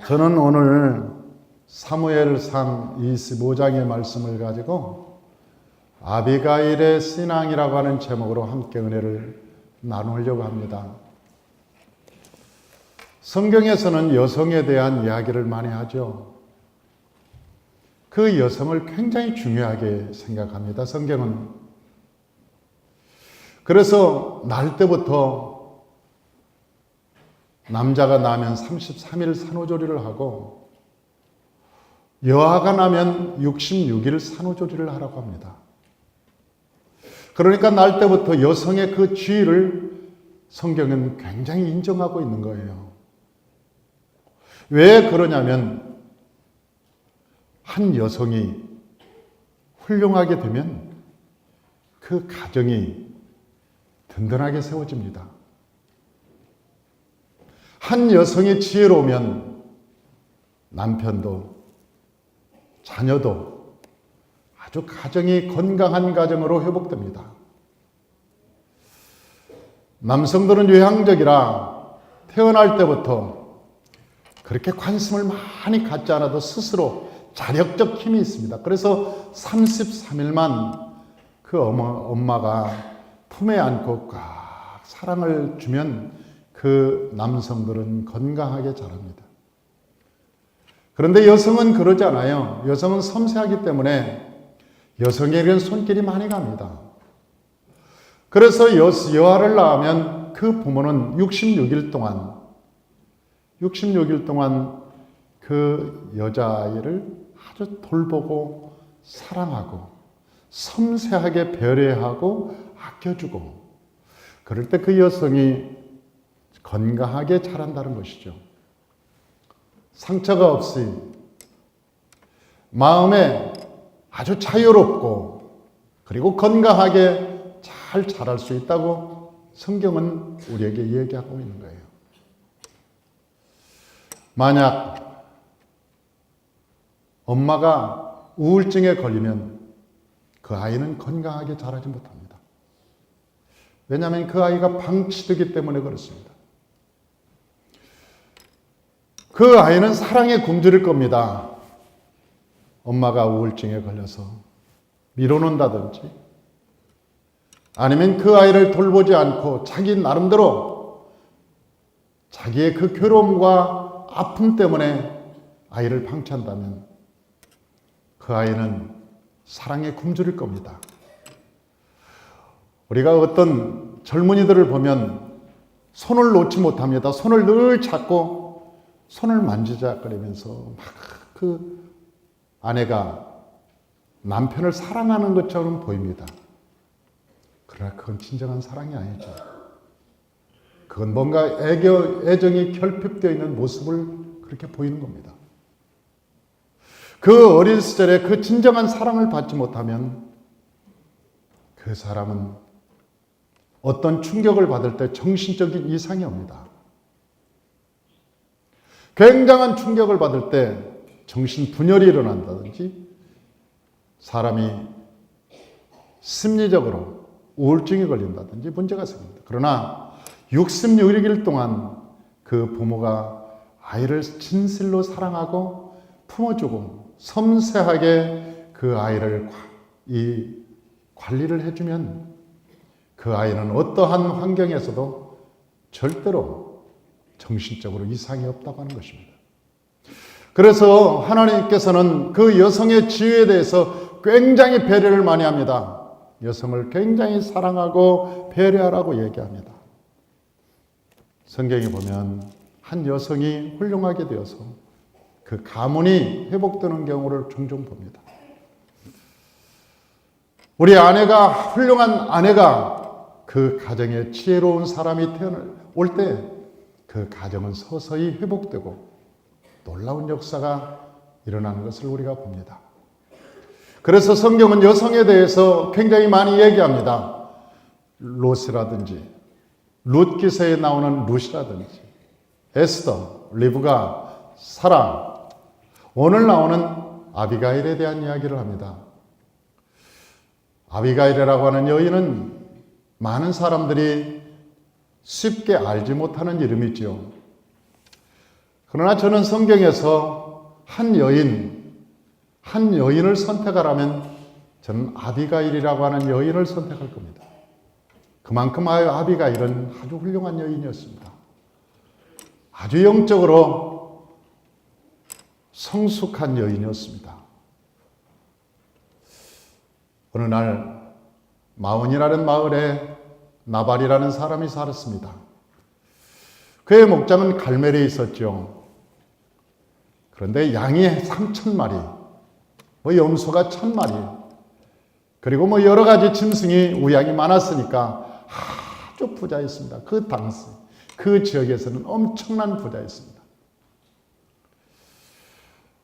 저는 오늘 사무엘상 25장의 말씀을 가지고 아비가일의 신앙이라고 하는 제목으로 함께 은혜를 나누려고 합니다. 성경에서는 여성에 대한 이야기를 많이 하죠. 그 여성을 굉장히 중요하게 생각합니다, 성경은. 그래서 날 때부터 남자가 나면 33일 산후조리를 하고 여아가 나면 66일 산후조리를 하라고 합니다. 그러니까 날 때부터 여성의 그 지위를 성경은 굉장히 인정하고 있는 거예요. 왜 그러냐면 한 여성이 훌륭하게 되면 그 가정이 든든하게 세워집니다. 한 여성이 지혜로우면 남편도 자녀도 아주 가정이 건강한 가정으로 회복됩니다. 남성들은 유향적이라 태어날 때부터 그렇게 관심을 많이 갖지 않아도 스스로 자력적 힘이 있습니다. 그래서 33일만 그 엄마가 품에 안고 꽉 사랑을 주면 그 남성들은 건강하게 자랍니다. 그런데 여성은 그러지 않아요. 여성은 섬세하기 때문에 여성에게는 손길이 많이 갑니다. 그래서 여아를 낳으면 그 부모는 66일 동안 그 여자아이를 아주 돌보고 사랑하고 섬세하게 배려하고 아껴주고, 그럴 때 그 여성이 건강하게 자란다는 것이죠. 상처가 없이 마음에 아주 자유롭고 그리고 건강하게 잘 자랄 수 있다고 성경은 우리에게 얘기하고 있는 거예요. 만약 엄마가 우울증에 걸리면 그 아이는 건강하게 자라지 못합니다. 왜냐하면 그 아이가 방치되기 때문에 그렇습니다. 그 아이는 사랑에 굶주릴 겁니다. 엄마가 우울증에 걸려서 밀어놓는다든지 아니면 그 아이를 돌보지 않고 자기 나름대로 자기의 그 괴로움과 아픔 때문에 아이를 방치한다면 그 아이는 사랑에 굶주릴 겁니다. 우리가 어떤 젊은이들을 보면 손을 놓지 못합니다. 손을 늘 잡고 손을 만지작거리면서 막 그 아내가 남편을 사랑하는 것처럼 보입니다. 그러나 그건 진정한 사랑이 아니죠. 그건 뭔가 애정이 결핍되어 있는 모습을 그렇게 보이는 겁니다. 그 어린 시절에 그 진정한 사랑을 받지 못하면 그 사람은 어떤 충격을 받을 때 정신적인 이상이 옵니다. 굉장한 충격을 받을 때 정신분열이 일어난다든지 사람이 심리적으로 우울증이 걸린다든지 문제가 생깁니다. 그러나 66일 동안 그 부모가 아이를 진실로 사랑하고 품어주고 섬세하게 그 아이를 관리를 해주면 그 아이는 어떠한 환경에서도 절대로 정신적으로 이상이 없다고 하는 것입니다. 그래서 하나님께서는 그 여성의 지위에 대해서 굉장히 배려를 많이 합니다. 여성을 굉장히 사랑하고 배려하라고 얘기합니다. 성경에 보면 한 여성이 훌륭하게 되어서 그 가문이 회복되는 경우를 종종 봅니다. 우리 아내가, 훌륭한 아내가 그 가정에 지혜로운 사람이 올 때 그 가정은 서서히 회복되고 놀라운 역사가 일어나는 것을 우리가 봅니다. 그래서 성경은 여성에 대해서 굉장히 많이 얘기합니다. 롯이라든지 룻기서에 나오는 룻이라든지 에스더, 리브가, 사라, 오늘 나오는 아비가일에 대한 이야기를 합니다. 아비가일이라고 하는 여인은 많은 사람들이 쉽게 알지 못하는 이름이지요. 그러나 저는 성경에서 한 여인을 선택하라면 저는 아비가일이라고 하는 여인을 선택할 겁니다. 그만큼 아비가일은 아주 훌륭한 여인이었습니다. 아주 영적으로 성숙한 여인이었습니다. 어느 날 마온이라는 마을에 나발이라는 사람이 살았습니다. 그의 목장은 갈멜에 있었죠. 그런데 양이 3,000마리, 염소가 1,000마리, 그리고 여러 가지 짐승이 우양이 많았으니까 아주 부자였습니다. 그 당시, 그 지역에서는 엄청난 부자였습니다.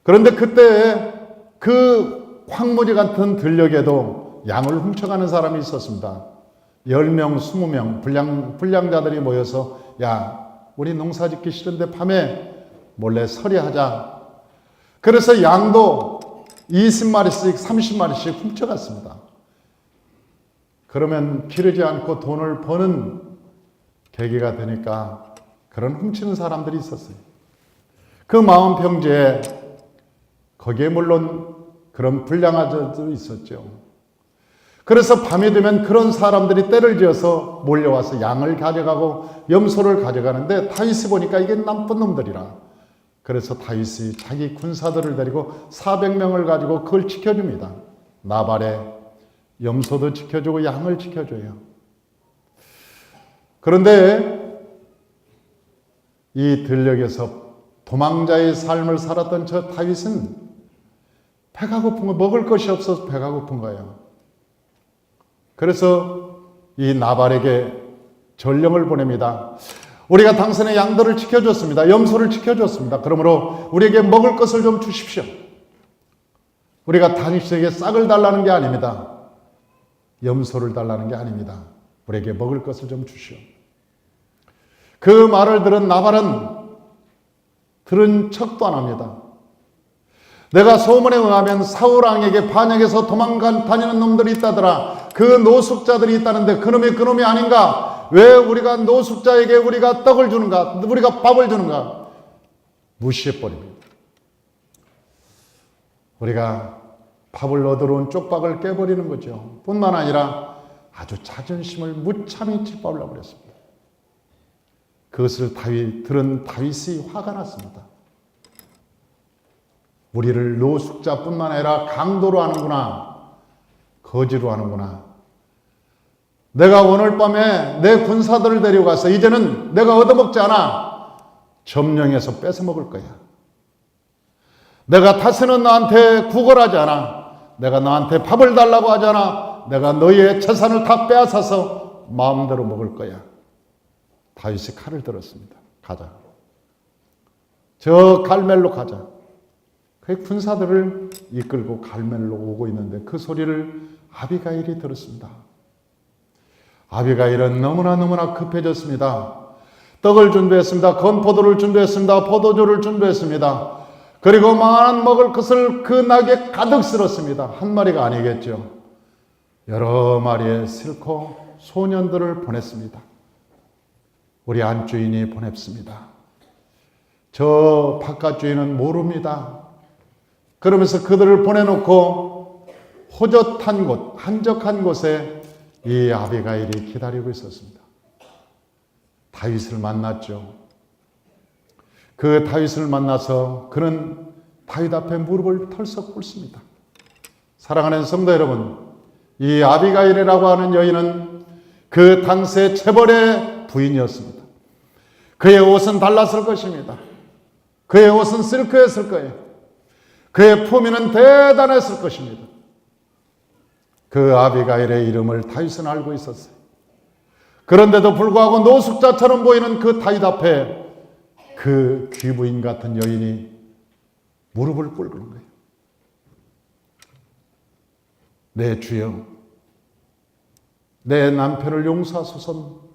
그런데 그때 그 황무지 같은 들녘에도 양을 훔쳐가는 사람이 있었습니다. 10명, 20명 불량자들이 모여서 야, 우리 농사 짓기 싫은데 밤에 몰래 서리하자. 그래서 양도 20마리씩, 30마리씩 훔쳐갔습니다. 그러면 기르지 않고 돈을 버는 계기가 되니까 그런 훔치는 사람들이 있었어요. 그 마음 평지에 거기에 물론 그런 불량아들도 있었죠. 그래서 밤이 되면 그런 사람들이 때를 지어서 몰려와서 양을 가져가고 염소를 가져가는데 다윗이 보니까 이게 나쁜 놈들이라. 그래서 다윗이 자기 군사들을 데리고 400명을 가지고 그걸 지켜줍니다. 나발에 염소도 지켜주고 양을 지켜줘요. 그런데 이 들녘에서 도망자의 삶을 살았던 저 다윗은 배가 고픈 거, 먹을 것이 없어서 배가 고픈 거예요. 그래서 이 나발에게 전령을 보냅니다. 우리가 당신의 양들을 지켜줬습니다. 염소를 지켜줬습니다. 그러므로 우리에게 먹을 것을 좀 주십시오. 우리가 당신에게 싹을 달라는 게 아닙니다. 염소를 달라는 게 아닙니다. 우리에게 먹을 것을 좀 주시오. 그 말을 들은 나발은 들은 척도 안 합니다. 내가 소문에 의하면 사울왕에게 반역해서 다니는 놈들이 있다더라. 그 노숙자들이 있다는데 그놈이 아닌가? 왜 우리가 노숙자에게 우리가 떡을 주는가? 우리가 밥을 주는가? 무시해버립니다. 우리가 밥을 얻으러 온 쪽박을 깨버리는 거죠. 뿐만 아니라 아주 자존심을 무참히 짓밟으려고 그랬습니다. 그것을 들은 다윗이 화가 났습니다. 우리를 노숙자뿐만 아니라 강도로 하는구나. 거지로 하는구나. 내가 오늘 밤에 내 군사들을 데려가서 이제는 내가 얻어먹지 않아. 점령해서 뺏어먹을 거야. 내가 다시는 너한테 구걸하지 않아. 내가 너한테 밥을 달라고 하지 않아. 내가 너희의 재산을 다 빼앗아서 마음대로 먹을 거야. 다윗이 칼을 들었습니다. 가자. 저 갈멜로 가자. 그 군사들을 이끌고 갈멜로 오고 있는데 그 소리를 아비가일이 들었습니다. 아비가일은 너무나 급해졌습니다. 떡을 준비했습니다. 건포도를 준비했습니다. 포도주를 준비했습니다. 그리고 많은 먹을 것을 그 낙에 가득 쓸었습니다. 한 마리가 아니겠죠. 여러 마리의 실코 소년들을 보냈습니다. 우리 안주인이 보냈습니다. 저 바깥 주인은 모릅니다. 그러면서 그들을 보내놓고 호젓한 곳, 한적한 곳에 이 아비가일이 기다리고 있었습니다. 다윗을 만났죠. 그 다윗을 만나서 그는 다윗 앞에 무릎을 털썩 꿇습니다. 사랑하는 성도 여러분, 이 아비가일이라고 하는 여인은 그 당시의 체벌의 부인이었습니다. 그의 옷은 달랐을 것입니다. 그의 옷은 실크였을 거예요. 그의 품위는 대단했을 것입니다. 그 아비가일의 이름을 다윗은 알고 있었어요. 그런데도 불구하고 노숙자처럼 보이는 그 다윗 앞에 그 귀부인 같은 여인이 무릎을 꿇는 거예요. 내 주여, 내 남편을 용서하소서.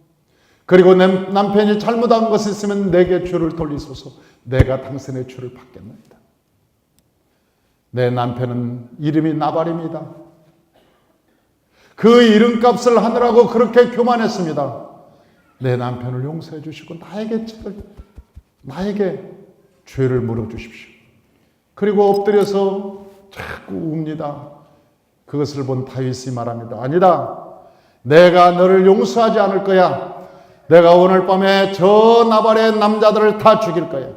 그리고 내 남편이 잘못한 것이 있으면 내게 죄를 돌리소서. 내가 당신의 죄를 받겠나이다. 내 남편은 이름이 나발입니다. 그 이름값을 하느라고 그렇게 교만했습니다. 내 남편을 용서해 주시고 나에게 죄를 물어주십시오. 그리고 엎드려서 자꾸 웁니다. 그것을 본 다윗이 말합니다. 아니다. 내가 너를 용서하지 않을 거야. 내가 오늘 밤에 저 나발의 남자들을 다 죽일 거야.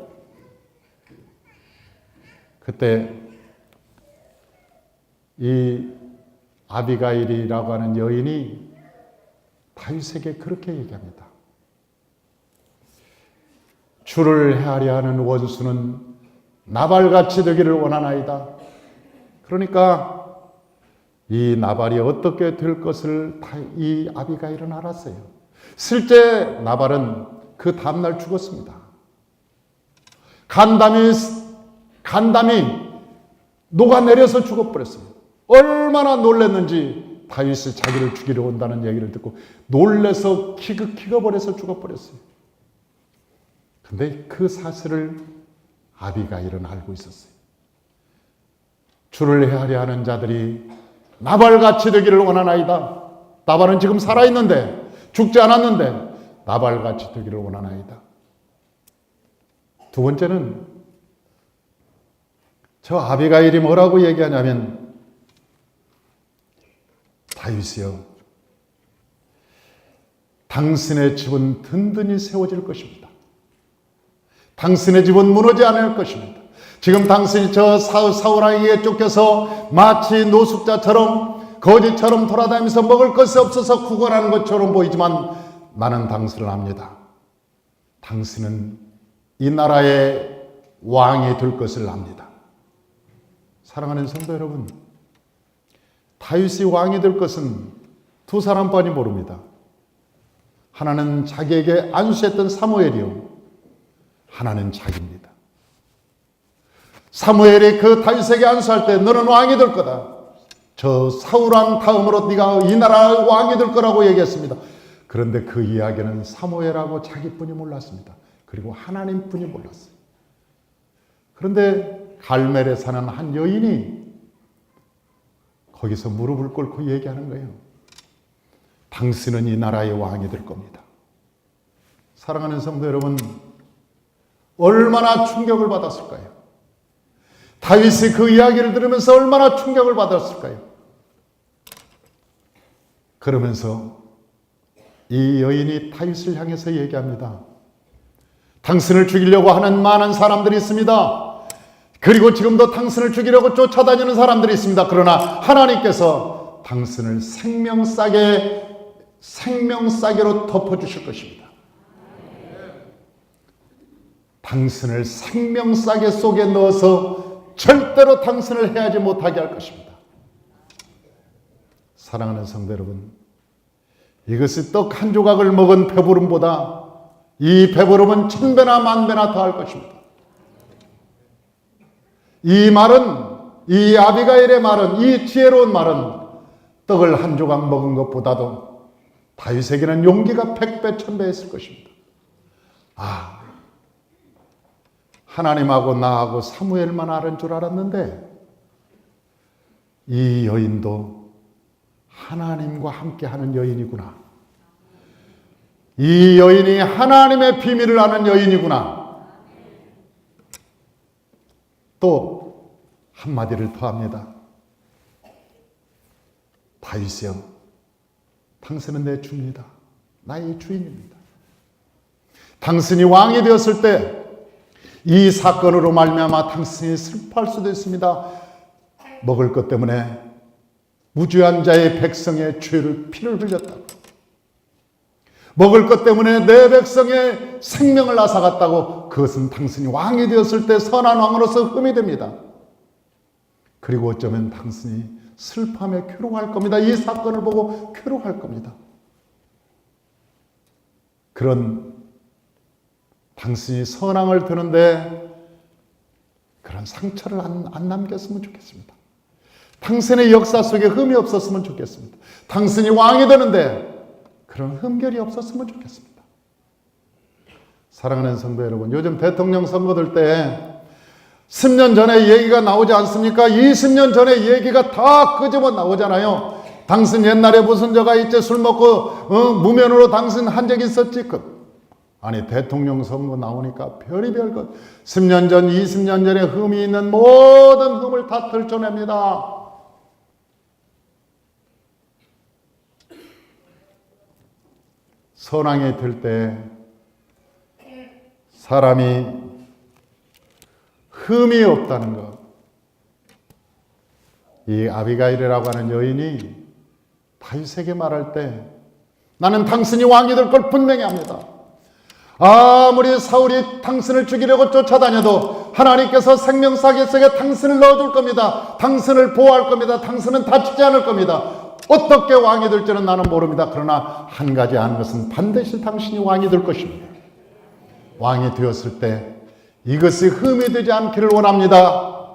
그때 이 아비가일이라고 하는 여인이 다윗에게 그렇게 얘기합니다. 주를 헤아려 하는 원수는 나발같이 되기를 원하나이다. 그러니까 이 나발이 어떻게 될 것을 이 아비가일은 알았어요. 실제 나발은 그 다음날 죽었습니다. 간담이 녹아내려서 죽어버렸어요. 얼마나 놀랐는지 다윗이 자기를 죽이려 온다는 얘기를 듣고 놀래서 키그버려서 죽어버렸어요. 근데 그 사실을 아비가일은 알고 있었어요. 주를 헤아려 하는 자들이 나발같이 되기를 원하나이다. 나발은 지금 살아있는데, 죽지 않았는데 나발같이 되기를 원하나이다. 두 번째는 저 아비가일이 뭐라고 얘기하냐면, 다윗이여, 당신의 집은 든든히 세워질 것입니다. 당신의 집은 무너지지 않을 것입니다. 지금 당신이 저 사울왕에게 쫓겨서 마치 노숙자처럼 거지처럼 돌아다니면서 먹을 것이 없어서 구걸하는 것처럼 보이지만 나는 당신을 압니다. 당신은 이 나라의 왕이 될 것을 압니다. 사랑하는 성도 여러분, 다윗이 왕이 될 것은 두 사람뿐이 모릅니다. 하나는 자기에게 안수했던 사무엘이요, 하나는 자기입니다. 사무엘이 그 다윗에게 안수할 때 너는 왕이 될 거다. 저 사울왕 다음으로 네가 이 나라의 왕이 될 거라고 얘기했습니다. 그런데 그 이야기는 사무엘하고 자기뿐이 몰랐습니다. 그리고 하나님뿐이 몰랐어요. 그런데 갈멜에 사는 한 여인이 거기서 무릎을 꿇고 얘기하는 거예요. 당신은 이 나라의 왕이 될 겁니다. 사랑하는 성도 여러분, 얼마나 충격을 받았을까요? 다윗이 그 이야기를 들으면서 얼마나 충격을 받았을까요? 그러면서 이 여인이 다윗을 향해서 얘기합니다. 당신을 죽이려고 하는 많은 사람들이 있습니다. 그리고 지금도 당신을 죽이려고 쫓아다니는 사람들이 있습니다. 그러나 하나님께서 당신을 생명싸개로 덮어주실 것입니다. 당신을 생명싸개 속에 넣어서 절대로 당신을 해하지 못하게 할 것입니다. 사랑하는 성도 여러분, 이것이 떡 한 조각을 먹은 배부름보다 이 배부름은 1000배나 10,000배나 더할 것입니다. 이 말은, 이 아비가일의 말은, 이 지혜로운 말은 떡을 한 조각 먹은 것보다도 다윗에게는 용기가 100배, 1000배 했을 것입니다. 하나님하고 나하고 사무엘만 아는 줄 알았는데 이 여인도 하나님과 함께하는 여인이구나. 이 여인이 하나님의 비밀을 아는 여인이구나. 또 한마디를 더 합니다. 다윗이여, 당신은 내 주입니다. 나의 주인입니다. 당신이 왕이 되었을 때 이 사건으로 말미암아 당신이 슬퍼할 수도 있습니다. 먹을 것 때문에 무죄한 자의 백성의 피를 흘렸다고. 먹을 것 때문에 내 백성의 생명을 앗아갔다고. 그것은 당신이 왕이 되었을 때 선한 왕으로서 흠이 됩니다. 그리고 어쩌면 당신이 슬퍼하며 괴로워할 겁니다. 이 사건을 보고 괴로워할 겁니다. 그런 당신이 선왕을 드는데 그런 상처를 안 남겼으면 좋겠습니다. 당신의 역사 속에 흠이 없었으면 좋겠습니다. 당신이 왕이 되는데 그런 흠결이 없었으면 좋겠습니다. 사랑하는 성도 여러분, 요즘 대통령 선거들 때 10년 전에 얘기가 나오지 않습니까? 20년 전에 얘기가 다 끄집어 나오잖아요. 당신 옛날에 무슨 죄가 있지? 술 먹고 무면으로 당신 한 적 있었지? 아니 대통령 선거 나오니까 별의별 것 10년 전 20년 전에 흠이 있는 모든 흠을 다 들춰냅니다. 선왕이 될 때 사람이 흠이 없다는 것. 이 아비가일이라고 하는 여인이 다윗에게 말할 때 나는 당신이 왕이 될 걸 분명히 합니다. 아무리 사울이 당신을 죽이려고 쫓아다녀도 하나님께서 생명사기 속에 당신을 넣어줄 겁니다. 당신을 보호할 겁니다. 당신은 다치지 않을 겁니다. 어떻게 왕이 될지는 나는 모릅니다. 그러나 한 가지 아는 것은 반드시 당신이 왕이 될 것입니다. 왕이 되었을 때 이것이 흠이 되지 않기를 원합니다.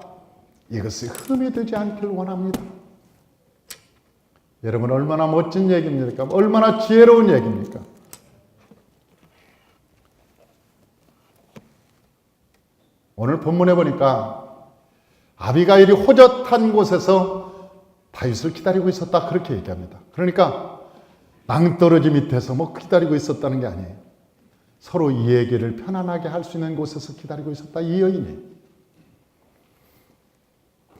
이것이 흠이 되지 않기를 원합니다. 여러분 얼마나 멋진 얘기입니까? 얼마나 지혜로운 얘기입니까? 오늘 본문에 보니까 아비가일이 호젓한 곳에서 다윗을 기다리고 있었다 그렇게 얘기합니다. 그러니까 낭떠러지 밑에서 뭐 기다리고 있었다는 게 아니에요. 서로 이 얘기를 편안하게 할 수 있는 곳에서 기다리고 있었다 이 여인이.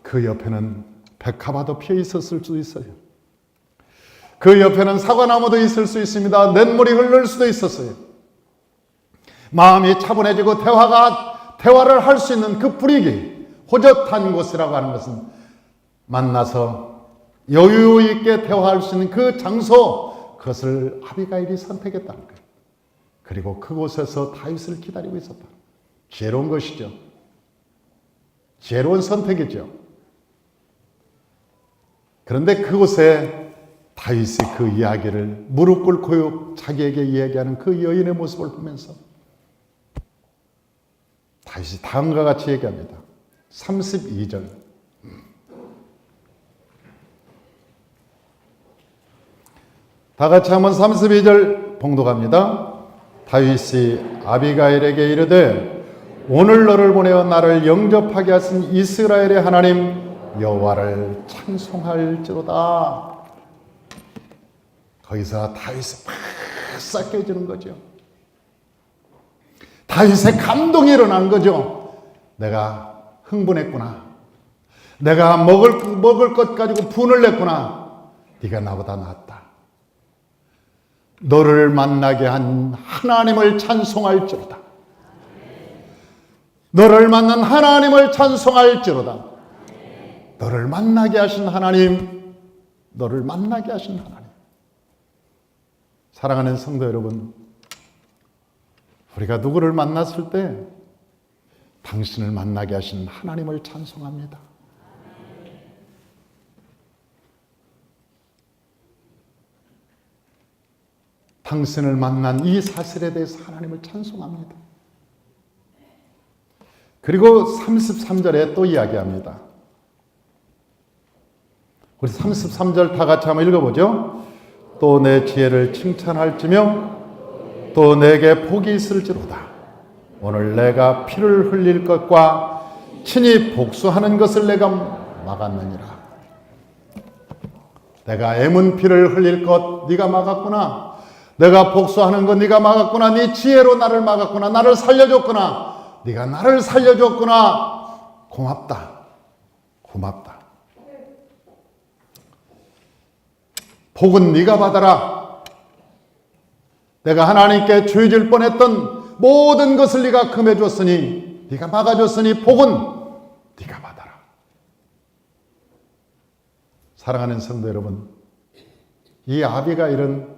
그 옆에는 백합화도 피어 있었을 수도 있어요. 그 옆에는 사과나무도 있을 수 있습니다. 냇물이 흐를 수도 있었어요. 마음이 차분해지고 대화를 할 수 있는 그 분위기, 호젓한 곳이라고 하는 것은 만나서 여유 있게 대화할 수 있는 그 장소, 그것을 아비가일이 선택했다는 거예요. 그리고 그곳에서 다윗을 기다리고 있었다. 지혜로운 것이죠. 지혜로운 선택이죠. 그런데 그곳에 다윗이 그 이야기를 무릎 꿇고 자기에게 이야기하는 그 여인의 모습을 보면서 다윗이 다음과 같이 얘기합니다. 32절. 다 같이 한번 32절 봉독합니다. 다윗이 아비가일에게 이르되 오늘 너를 보내어 나를 영접하게 하신 이스라엘의 하나님 여호와를 찬송할지로다. 거기서 다윗이 팍 깨지는 거죠. 다윗의 감동이 일어나는 거죠. 내가 흥분했구나. 내가 먹을 것 가지고 분을 냈구나. 네가 나보다 낫다. 너를 만나게 한 하나님을 찬송할지로다. 너를 만난 하나님을 찬송할지로다. 너를 만나게 하신 하나님, 너를 만나게 하신 하나님. 사랑하는 성도 여러분, 우리가 누구를 만났을 때 당신을 만나게 하신 하나님을 찬송합니다. 당신을 만난 이 사실에 대해서 하나님을 찬송합니다. 그리고 33절에 또 이야기합니다. 우리 33절 다 같이 한번 읽어보죠. 또 내 지혜를 칭찬할지며 또 내게 복이 있을지로다. 오늘 내가 피를 흘릴 것과 친히 복수하는 것을 내가 막았느니라. 내가 애문 피를 흘릴 것 네가 막았구나. 내가 복수하는 것 네가 막았구나. 네 지혜로 나를 막았구나. 나를 살려줬구나. 네가 나를 살려줬구나. 고맙다. 고맙다. 복은 네가 받아라. 내가 하나님께 죄질 뻔했던 모든 것을 네가 금해줬으니, 네가 막아줬으니 복은 네가 받아라. 사랑하는 성도 여러분, 이 아비가일은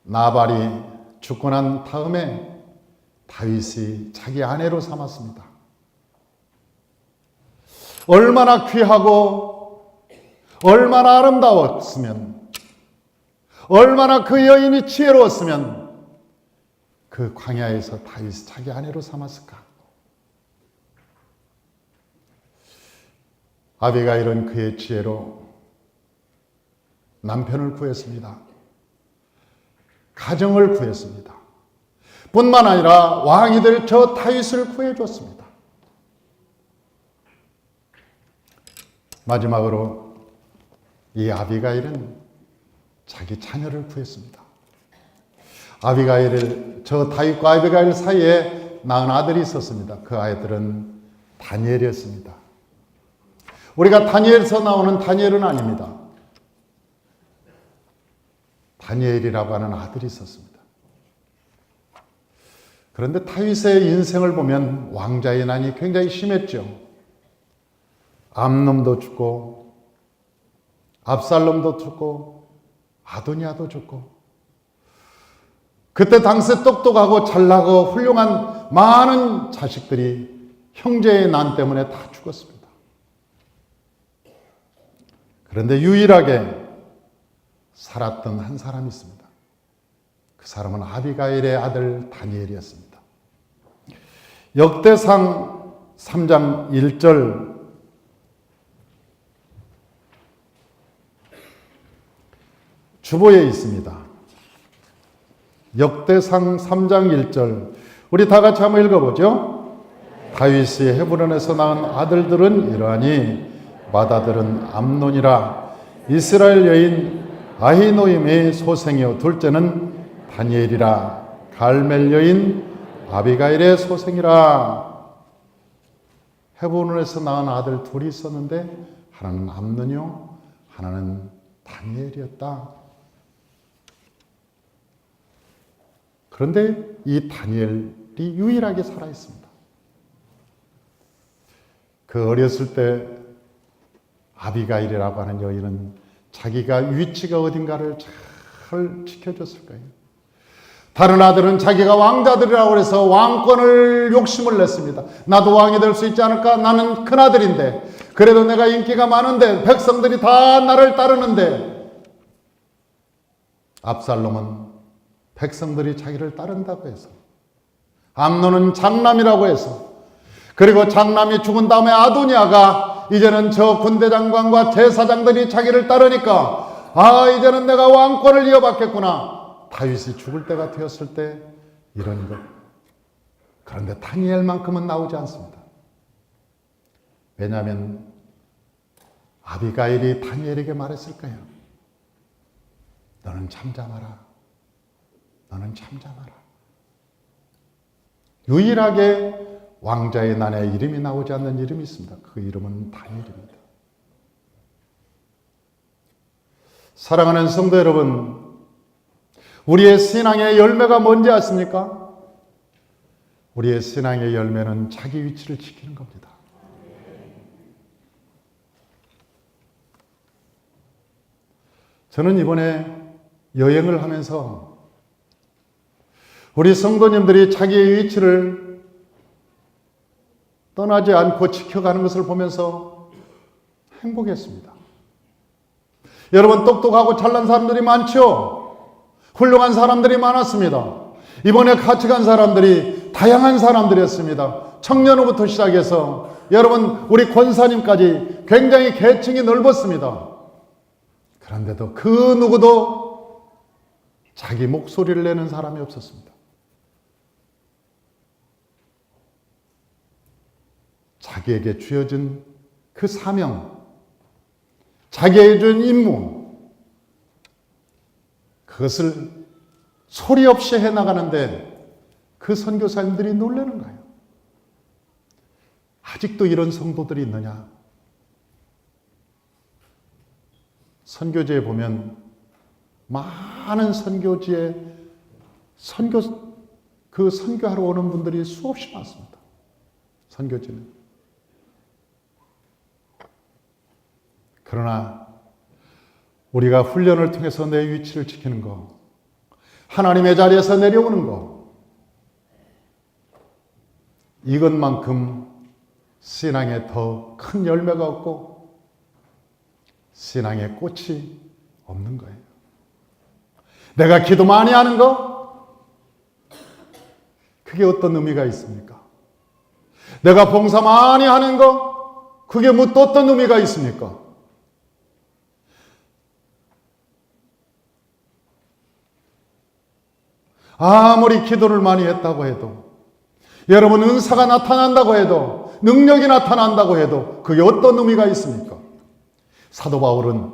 나발이 죽고 난 다음에 다윗이 자기 아내로 삼았습니다. 얼마나 귀하고 얼마나 아름다웠으면, 얼마나 그 여인이 지혜로웠으면 그 광야에서 다윗이 자기 아내로 삼았을까? 아비가일은 그의 지혜로 남편을 구했습니다. 가정을 구했습니다. 뿐만 아니라 왕이 될 저 다윗을 구해줬습니다. 마지막으로 이 아비가일은 자기 자녀를 구했습니다. 아비가일을, 저 다윗과 아비가일 사이에 낳은 아들이 있었습니다. 그 아이들은 다니엘이었습니다. 우리가 다니엘에서 나오는 다니엘은 아닙니다. 다니엘이라고 하는 아들이 있었습니다. 그런데 다윗의 인생을 보면 왕자의 난이 굉장히 심했죠. 암놈도 죽고 압살롬도 죽고 아도니아도 죽고, 그때 당시에 똑똑하고 잘나고 훌륭한 많은 자식들이 형제의 난 때문에 다 죽었습니다. 그런데 유일하게 살았던 한 사람이 있습니다. 그 사람은 아비가일의 아들 다니엘이었습니다. 역대상 3장 1절, 주보에 있습니다. 역대상 3장 1절, 우리 다 같이 한번 읽어보죠. 다윗이 헤브론에서 낳은 아들들은 이러하니 맏아들은 암논이라 이스라엘 여인 아히노임의 소생이요 둘째는 다니엘이라 갈멜 여인 아비가일의 소생이라. 헤브론에서 낳은 아들 둘이 있었는데 하나는 암논이요 하나는 다니엘이었다. 그런데 이 다니엘이 유일하게 살아있습니다. 그 어렸을 때 아비가일이라고 하는 여인은 자기가 위치가 어딘가를 잘 지켜줬을 거예요. 다른 아들은 자기가 왕자들이라고 해서 왕권을 욕심을 냈습니다. 나도 왕이 될 수 있지 않을까? 나는 큰아들인데, 그래도 내가 인기가 많은데, 백성들이 다 나를 따르는데. 압살롬은 백성들이 자기를 따른다고 해서, 암논은 장남이라고 해서, 그리고 장남이 죽은 다음에 아도니아가 이제는 저 군대 장관과 제사장들이 자기를 따르니까, 아, 이제는 내가 왕권을 이어받겠구나. 다윗이 죽을 때가 되었을 때 이런 것. 그런데 다니엘만큼은 나오지 않습니다. 왜냐하면 아비가일이 다니엘에게 말했을 거예요. 너는 잠잠하라. 너는 잠잠하라. 유일하게 왕자의 난에 이름이 나오지 않는 이름이 있습니다. 그 이름은 다니엘입니다. 사랑하는 성도 여러분, 우리의 신앙의 열매가 뭔지 아십니까? 우리의 신앙의 열매는 자기 위치를 지키는 겁니다. 저는 이번에 여행을 하면서 우리 성도님들이 자기의 위치를 떠나지 않고 지켜가는 것을 보면서 행복했습니다. 여러분, 똑똑하고 잘난 사람들이 많죠? 훌륭한 사람들이 많았습니다. 이번에 같이 간 사람들이 다양한 사람들이었습니다. 청년부터 시작해서 여러분, 우리 권사님까지 굉장히 계층이 넓었습니다. 그런데도 그 누구도 자기 목소리를 내는 사람이 없었습니다. 자기에게 주어진 그 사명, 자기에게 준 임무, 그것을 소리 없이 해나가는데 그 선교사님들이 놀라는 거예요. 아직도 이런 성도들이 있느냐? 선교지에 보면 많은 선교지에 선교하러 오는 분들이 수없이 많습니다. 선교지는. 그러나 우리가 훈련을 통해서 내 위치를 지키는 거, 하나님의 자리에서 내려오는 거, 이것만큼 신앙에 더 큰 열매가 없고 신앙의 꽃이 없는 거예요. 내가 기도 많이 하는 거, 그게 어떤 의미가 있습니까? 내가 봉사 많이 하는 거, 그게 뭐 또 어떤 의미가 있습니까? 아무리 기도를 많이 했다고 해도, 여러분 은사가 나타난다고 해도, 능력이 나타난다고 해도 그게 어떤 의미가 있습니까? 사도 바울은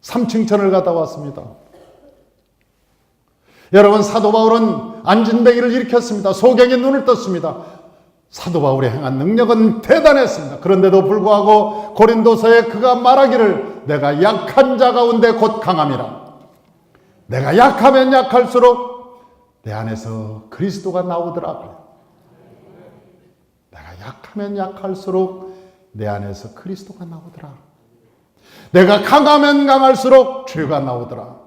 삼층천을 갔다 왔습니다. 여러분, 사도 바울은 안진뱅이를 일으켰습니다. 소경의 눈을 떴습니다. 사도 바울의 행한 능력은 대단했습니다. 그런데도 불구하고 고린도서에 그가 말하기를 내가 약한 자 가운데 곧 강함이라. 내가 약하면 약할수록 내 안에서 그리스도가 나오더라고요. 내가 약하면 약할수록 내 안에서 그리스도가 나오더라. 내가 강하면 강할수록 죄가 나오더라.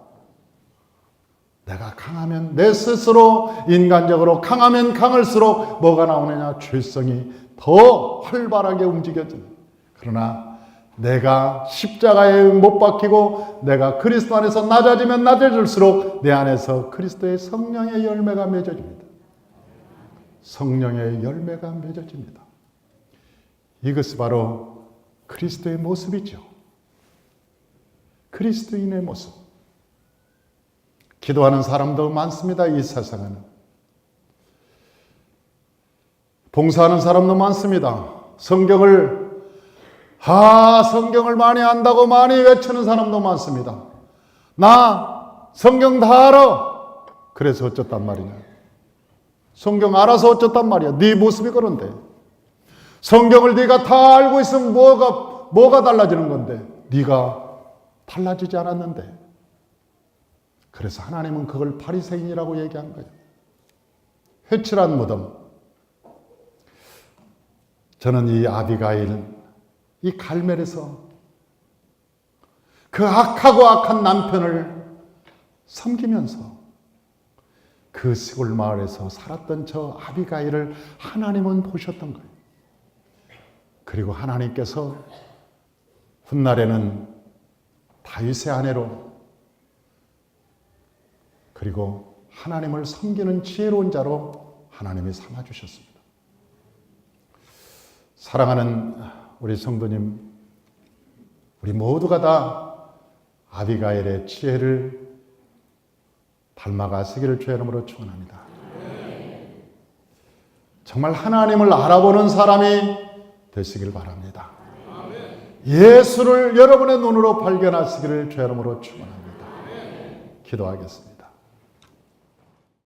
내가 강하면 내 스스로 인간적으로 강하면 강할수록 뭐가 나오느냐? 죄성이 더 활발하게 움직여집니다. 그러나 내가 십자가에 못 박히고 내가 그리스도 안에서 낮아지면 낮아질수록 내 안에서 그리스도의 성령의 열매가 맺어집니다. 성령의 열매가 맺어집니다. 이것이 바로 그리스도의 모습이죠. 그리스도인의 모습. 기도하는 사람도 많습니다. 이 세상에는. 봉사하는 사람도 많습니다. 성경을 많이 안다고 많이 외치는 사람도 많습니다. 나 성경 다 알아. 그래서 어쩌단 말이냐. 성경 알아서 어쩌단 말이야. 네 모습이 그런데. 성경을 네가 다 알고 있으면 뭐가 달라지는 건데. 네가 달라지지 않았는데. 그래서 하나님은 그걸 바리새인이라고 얘기한 거예요. 회칠한 무덤. 저는 이 아비가일, 이 갈멜에서 그 악하고 악한 남편을 섬기면서 그 시골 마을에서 살았던 저 아비가일을 하나님은 보셨던 거예요. 그리고 하나님께서 훗날에는 다윗의 아내로 그리고 하나님을 섬기는 지혜로운 자로 하나님이 삼아주셨습니다. 사랑하는 우리 성도님, 우리 모두가 다 아비가일의 지혜를 닮아가시기를 주의 이름으로 축원합니다. 정말 하나님을 알아보는 사람이 되시길 바랍니다. 예수를 여러분의 눈으로 발견하시기를 주의 이름으로 축원합니다. 기도하겠습니다.